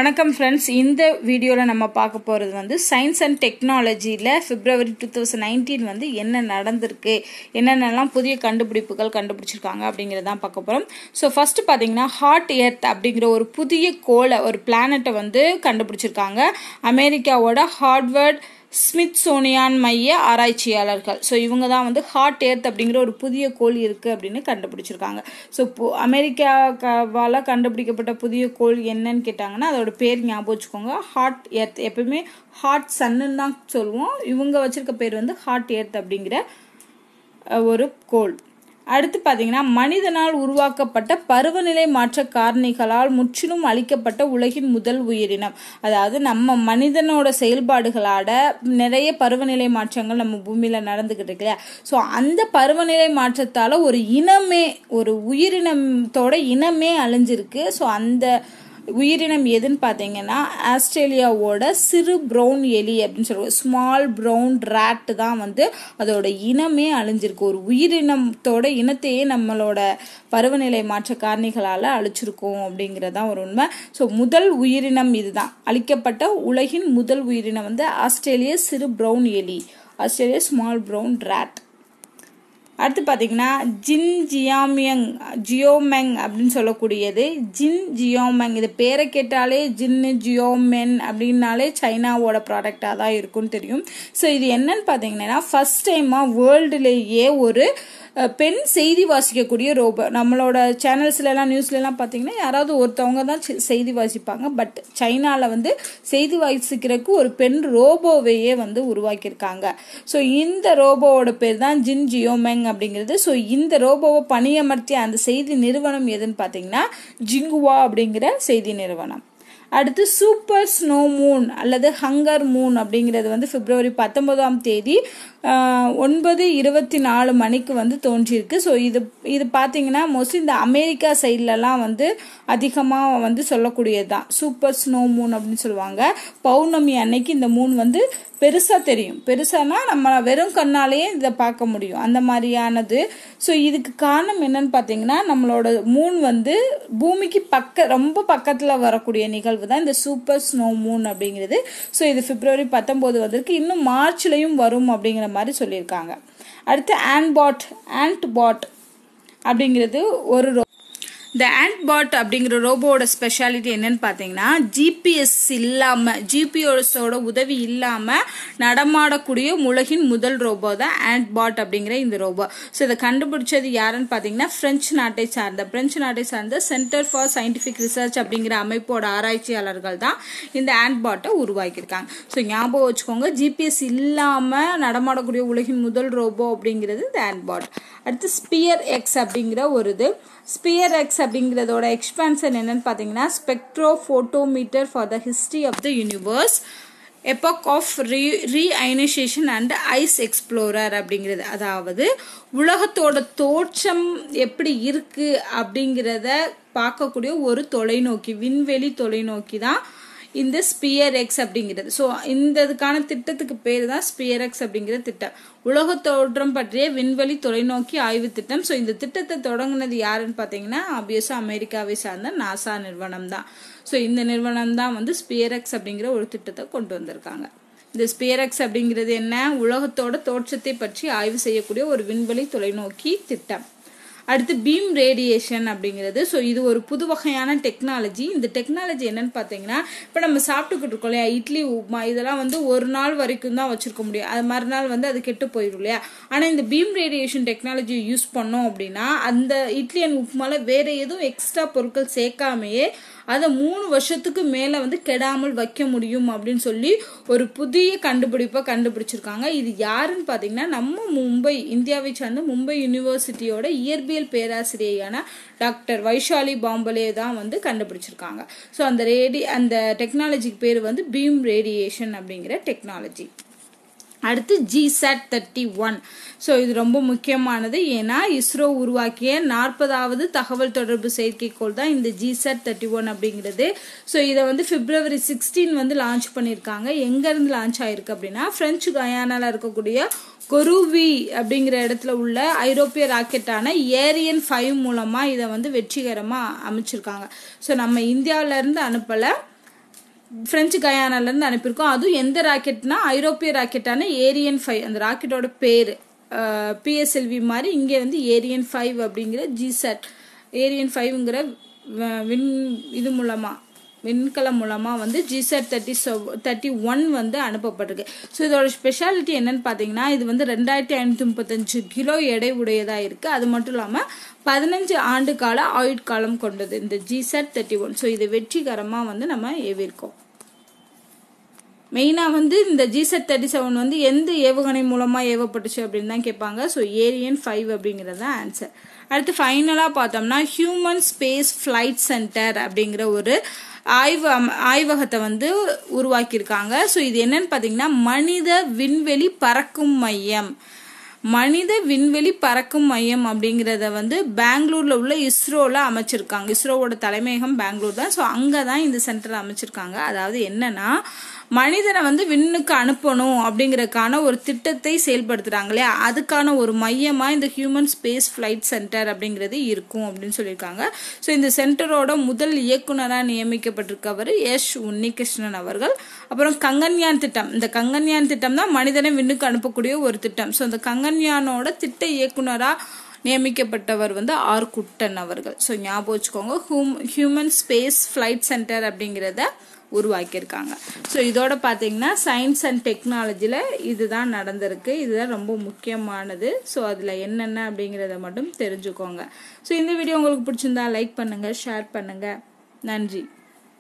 வணக்கம் ஃப்ரெண்ட்ஸ், இந்த வீடியோவில் நம்ம பார்க்க போகிறது வந்து சயின்ஸ் அண்ட் டெக்னாலஜியில் February 2019 வந்து என்ன நடந்திருக்கு, என்னென்னலாம் புதிய கண்டுபிடிப்புகள் கண்டுபிடிச்சிருக்காங்க அப்படிங்கிறதான் பார்க்க போகிறோம். ஸோ ஃபஸ்ட்டு பார்த்தீங்கன்னா ஹாட் எர்த் அப்படிங்கிற ஒரு புதிய கோளை, ஒரு பிளானட்டை வந்து கண்டுபிடிச்சிருக்காங்க அமெரிக்காவோட ஹார்வர்ட் ஸ்மித்சோனியான் மைய ஆராய்ச்சியாளர்கள். ஸோ இவங்க தான் வந்து ஹாட் எர்த் அப்படிங்கிற ஒரு புதிய கோள் இருக்குது அப்படின்னு கண்டுபிடிச்சிருக்காங்க. ஸோ அமெரிக்காவால் கண்டுபிடிக்கப்பட்ட புதிய கோள் என்னன்னு கேட்டாங்கன்னா அதோட பேர் ஞாபகம் வச்சுக்கோங்க, ஹாட் எர்த். எப்பவுமே ஹாட் சன்னுன்னு தான் சொல்லுவோம், இவங்க வச்சிருக்க பேர் வந்து ஹாட் எர்த் அப்படிங்கிற ஒரு கோள். அடுத்து பார்த்தீங்கன்னா மனிதனால் உருவாக்கப்பட்ட பருவநிலை மாற்ற காரணிகளால் முற்றிலும் அழிக்கப்பட்ட உலகின் முதல் உயிரினம். அதாவது நம்ம மனிதனோட செயல்பாடுகளாட நிறைய பருவநிலை மாற்றங்கள் நம்ம பூமியில் நடந்துக்கிட்டு இருக்கு இல்லையா. ஸோ அந்த பருவநிலை மாற்றத்தால் ஒரு இனமே, ஒரு உயிரினத்தோட இனமே அழிஞ்சிருக்கு. ஸோ அந்த உயிரினம் எதுன்னு பார்த்தீங்கன்னா ஆஸ்திரேலியாவோட சிறு ப்ரௌன் எலி அப்படின்னு சொல்லுவோம், ஸ்மால் ப்ரௌன் ரேட் தான் வந்து அதோட இனமே அழிஞ்சிருக்கு. ஒரு உயிரினத்தோட இனத்தையே நம்மளோட பருவநிலை மாற்ற காரணிகளால் அழிச்சிருக்கோம் அப்படிங்கிறதான் ஒரு உண்மை. ஸோ முதல் உயிரினம் இதுதான், அழிக்கப்பட்ட உலகின் முதல் உயிரினம் வந்து ஆஸ்திரேலிய சிறு ப்ரௌன் எலி, ஆஸ்திரேலியா ஸ்மால் ப்ரௌன் ரேட். அடுத்து பார்த்தீங்கன்னா ஜியோமெங் அப்படின்னு சொல்லக்கூடியது. ஜியோமெங், இது பேரை கேட்டாலே ஜியோமென் அப்படின்னாலே சைனாவோட ப்ராடக்டாக தான் இருக்குன்னு தெரியும். ஸோ இது என்னன்னு பார்த்தீங்கன்னா ஃபர்ஸ்ட் டைமாக வேர்ல்டுலேயே ஒரு பெண் செய்தி வாசிக்கக்கூடிய ரோபோ. நம்மளோட சேனல்ஸ்லாம் நியூஸ்லாம் பார்த்தீங்கன்னா யாராவது ஒருத்தவங்க தான் செய்தி வாசிப்பாங்க. பட் சைனாவில் வந்து செய்தி வாசிக்கிறதுக்கு ஒரு பெண் ரோபோவையே வந்து உருவாக்கியிருக்காங்க. ஸோ இந்த ரோபோவோட பேர் தான் ஜியோமெங் அப்படிங்கிறது. ஸோ இந்த ரோபோவை பணியமர்த்திய அந்த செய்தி நிறுவனம் எதுன்னு பார்த்தீங்கன்னா ஜிங்குவா அப்படிங்கிற செய்தி நிறுவனம். அடுத்து சூப்பர் ஸ்னோ மூன் அல்லது ஹங்கர் மூன் அப்படிங்கிறது வந்து February 19 9:24 வந்து தோன்றியிருக்கு. ஸோ இது பார்த்தீங்கன்னா மோஸ்ட்லி இந்த அமெரிக்கா சைட்லலாம் வந்து அதிகமாக வந்து சொல்லக்கூடியது தான் சூப்பர் ஸ்னோ மூன் அப்படின்னு சொல்லுவாங்க. பௌர்ணமி அன்னைக்கு இந்த மூன் வந்து பெருசாக தெரியும், பெருசானா நம்ம வெறும் கண்ணாலேயே இதை பார்க்க முடியும், அந்த மாதிரியானது. ஸோ இதுக்கு காரணம் என்னன்னு பார்த்தீங்கன்னா நம்மளோட மூன் வந்து பூமிக்கு ரொம்ப பக்கத்தில் வரக்கூடிய நிகழ்வு தான் இந்த சூப்பர் ஸ்னோ மூன் அப்படிங்கிறது. ஸோ இது February 19 வந்திருக்கு, இன்னும் மார்ச்லையும் வரும் அப்படிங்கிற மாதிரி சொல்லியிருக்காங்க. அடுத்து ஆண்ட்பாட் அப்படிங்கிறது ஒரு இந்த ஆண்ட்பாட் அப்படிங்கிற ரோபோவோட ஸ்பெஷாலிட்டி என்னன்னு பார்த்தீங்கன்னா ஜிபிஎஸ் இல்லாமல், ஜிபிஎஸோட உதவி இல்லாமல் நடமாடக்கூடிய உலகின் முதல் ரோபோ தான் ஆண்ட்பாட் அப்படிங்கிற இந்த ரோபோ. ஸோ இதை கண்டுபிடிச்சது யாருன்னு பார்த்தீங்கன்னா பிரெஞ்சு நாட்டை சார்ந்த சென்டர் ஃபார் சயின்டிஃபிக் ரிசர்ச் அப்படிங்கிற அமைப்போட ஆராய்ச்சியாளர்கள் தான் இந்த ஆண்ட்பாட்டை உருவாக்கியிருக்காங்க. ஸோ ஞாபகம் வச்சுக்கோங்க, ஜிபிஎஸ் இல்லாமல் நடமாடக்கூடிய உலகின் முதல் ரோபோ அப்படிங்கிறது இந்த ஆண்ட்பாட். அடுத்து ஸ்பியர் எக்ஸ் அப்படிங்கிற ஒரு இது. ஸ்பியர் எக்ஸ் அப்படிங்கிறதோட எக்ஸ்பான்ஷன் என்னன்னு பார்த்தீங்கன்னா spectrophotometer for the history of the universe, epoch of reionization and ices explorer அப்படிங்கிறது. அதாவது உலகத்தோட தோற்றம் எப்படி இருக்கு அப்படிங்கிறத பார்க்கக்கூடிய ஒரு தொலைநோக்கி, விண்வெளி தொலைநோக்கி தான் இந்த ஸ்பியர் எக்ஸ் அப்படிங்கிறது. ஸோ இதுக்கான திட்டத்துக்கு பேர் தான் ஸ்பியர் எக்ஸ் அப்படிங்கிற திட்டம், உலக தோற்றம் பற்றிய விண்வெளி தொலைநோக்கி ஆய்வு திட்டம். ஸோ இந்த திட்டத்தை தொடங்கினது யாருன்னு பார்த்தீங்கன்னா ஆப்வியஸாக அமெரிக்காவை சார்ந்த நாசா நிறுவனம் தான். ஸோ இந்த நிறுவனம் தான் வந்து ஸ்பியர் எக்ஸ் அப்படிங்கிற ஒரு திட்டத்தை கொண்டு வந்திருக்காங்க. இந்த ஸ்பியர் எக்ஸ் அப்படிங்கிறது என்ன, உலகத்தோட தோற்றத்தை பற்றி ஆய்வு செய்யக்கூடிய ஒரு விண்வெளி தொலைநோக்கி திட்டம். அடுத்து பீம் ரேடியேஷன் அப்படிங்கிறது. ஸோ இது ஒரு புது வகையான டெக்னாலஜி. இந்த டெக்னாலஜி என்னன்னு பார்த்தீங்கன்னா இப்போ நம்ம சாப்பிட்டுக்கிட்டு இருக்கோம் இல்லையா, இட்லி உப்புமா இதெல்லாம் வந்து ஒரு நாள் வரைக்கும் தான் வச்சிருக்க முடியும், அது மறுநாள் வந்து அது கெட்டு போயிடும் இல்லையா. ஆனால் இந்த பீம் ரேடியேஷன் டெக்னாலஜியை யூஸ் பண்ணோம் அப்படின்னா அந்த இட்லி அண்ட் உப்புமால வேற எதுவும் எக்ஸ்ட்ரா பொருட்கள் சேர்க்காமையே அதை 3 வருஷத்துக்கு மேலே வந்து கெடாமல் வைக்க முடியும் அப்படின்னு சொல்லி ஒரு புதிய கண்டுபிடிப்பை கண்டுபிடிச்சிருக்காங்க. இது யாருன்னு பார்த்தீங்கன்னா நம்ம இந்தியாவை சார்ந்த மும்பை யூனிவர்சிட்டியோட இயற்பியல் பேராசிரியரான டாக்டர் வைஷாலி பாம்பலே தான் வந்து கண்டுபிடிச்சிருக்காங்க. ஸோ அந்த டெக்னாலஜிக்கு பேர் வந்து பீம் ரேடியேஷன் அப்படிங்கிற டெக்னாலஜி. அடுத்து GSAT-31. ஸோ இது ரொம்ப முக்கியமானது, ஏன்னா இஸ்ரோ உருவாக்கிய 40வது தகவல் தொடர்பு செயற்கைக்கோள் தான் இந்த GSAT-31 அப்படிங்கிறது. ஸோ இதை வந்து February 16 வந்து லான்ச் பண்ணியிருக்காங்க. எங்கேருந்து லான்ச் ஆயிருக்கு அப்படின்னா பிரெஞ்சு கயானால இருக்கக்கூடிய கொருவி அப்படிங்கிற இடத்துல உள்ள ஐரோப்பிய ராக்கெட்டான ஏரியன் 5 மூலமாக இதை வந்து வெற்றிகரமாக அமைச்சிருக்காங்க. ஸோ நம்ம இந்தியாவிலேருந்து அனுப்பலை, பிரெஞ்சு கயானாலேருந்து அனுப்பியிருக்கோம். அதுவும் எந்த ராக்கெட்னா ஐரோப்பிய ராக்கெட்டான ஏரியன் 5, அந்த ராக்கெட்டோட பேர் PSLV மாதிரி இங்கே வந்து ஏரியன் 5 அப்படிங்கிற ஜிசாட் ஏரியன் 5ங்கிற இது மூலமாக விண்கலம் மூலமாக வந்து ஜிசாட் 31 வந்து அனுப்பப்பட்டிருக்கு. ஸோ இதோட ஸ்பெஷாலிட்டி என்னன்னு பார்த்தீங்கன்னா, இது வந்து 2535 கிலோ எடை உடையதாக இருக்குது. அது மட்டும் இல்லாமல் 15 ஆண்டு கால ஆயுட்காலம் கொண்டது இந்த ஜிசாட் 31. ஸோ இதை வெற்றிகரமாக வந்து நம்ம ஏவிருக்கோம். மெயினாக வந்து இந்த ஜிசாட் 37 வந்து எந்த ஏவுகணை மூலமாக ஏவப்பட்டுச்சு அப்படின்னு தான் கேட்பாங்க. ஸோ ஏரியன் 5 அப்படிங்கிறது தான் ஆன்சர். அடுத்து ஃபைனலாக பார்த்தோம்னா ஹியூமன் ஸ்பேஸ் ஃப்ளைட் சென்டர் அப்படிங்கிற ஒரு ஆய்வகத்தை வந்து உருவாக்கியிருக்காங்க. ஸோ இது என்னன்னு பார்த்தீங்கன்னா மனித விண்வெளி பறக்கும் மையம். மனித விண்வெளி பறக்கும் மையம் அப்படிங்கிறத வந்து பெங்களூர்ல உள்ள இஸ்ரோல அமைச்சிருக்காங்க. இஸ்ரோவோட தலைமையகம் பெங்களூர் தான். ஸோ அங்கே தான் இந்த சென்டர் அமைச்சிருக்காங்க. அதாவது என்னன்னா மனிதனை வந்து விண்ணுக்கு அனுப்பணும் அப்படிங்கறதுக்கான ஒரு திட்டத்தை செயல்படுத்துறாங்க இல்லையா, அதுக்கான ஒரு மையமா இந்த ஹியூமன் ஸ்பேஸ் ஃபிளைட் சென்டர் அப்படிங்கிறது இருக்கும் அப்படின்னு சொல்லியிருக்காங்க. ஸோ இந்த சென்டரோட முதல் இயக்குனராக நியமிக்கப்பட்டிருக்கவர் எஸ் உன்னிகிருஷ்ணன் அவர்கள். அப்புறம் கங்கன்யான் திட்டம், இந்த கங்கன்யான் திட்டம் தான் மனிதனை விண்ணுக்கு அனுப்பக்கூடிய ஒரு திட்டம். ஸோ இந்த கங்கன்யானோட திட்ட இயக்குனராக நியமிக்கப்பட்டவர் வந்து ஆர் குட்டன் அவர்கள். ஸோ ஞாபகம் வச்சுக்கோங்க, ஹியூமன் ஸ்பேஸ் ஃபிளைட் சென்டர் அப்படிங்கிறத உருவாக்கியிருக்காங்க. ஸோ இதோட பார்த்தீங்கன்னா சயின்ஸ் அண்ட் டெக்னாலஜியில் இதுதான் நடந்திருக்கு. இதுதான் ரொம்ப முக்கியமானது. ஸோ அதில் என்னென்ன அப்படிங்கிறத மட்டும் தெரிஞ்சுக்கோங்க. ஸோ இந்த வீடியோ உங்களுக்கு பிடிச்சிருந்தா லைக் பண்ணுங்கள், ஷேர் பண்ணுங்கள். நன்றி.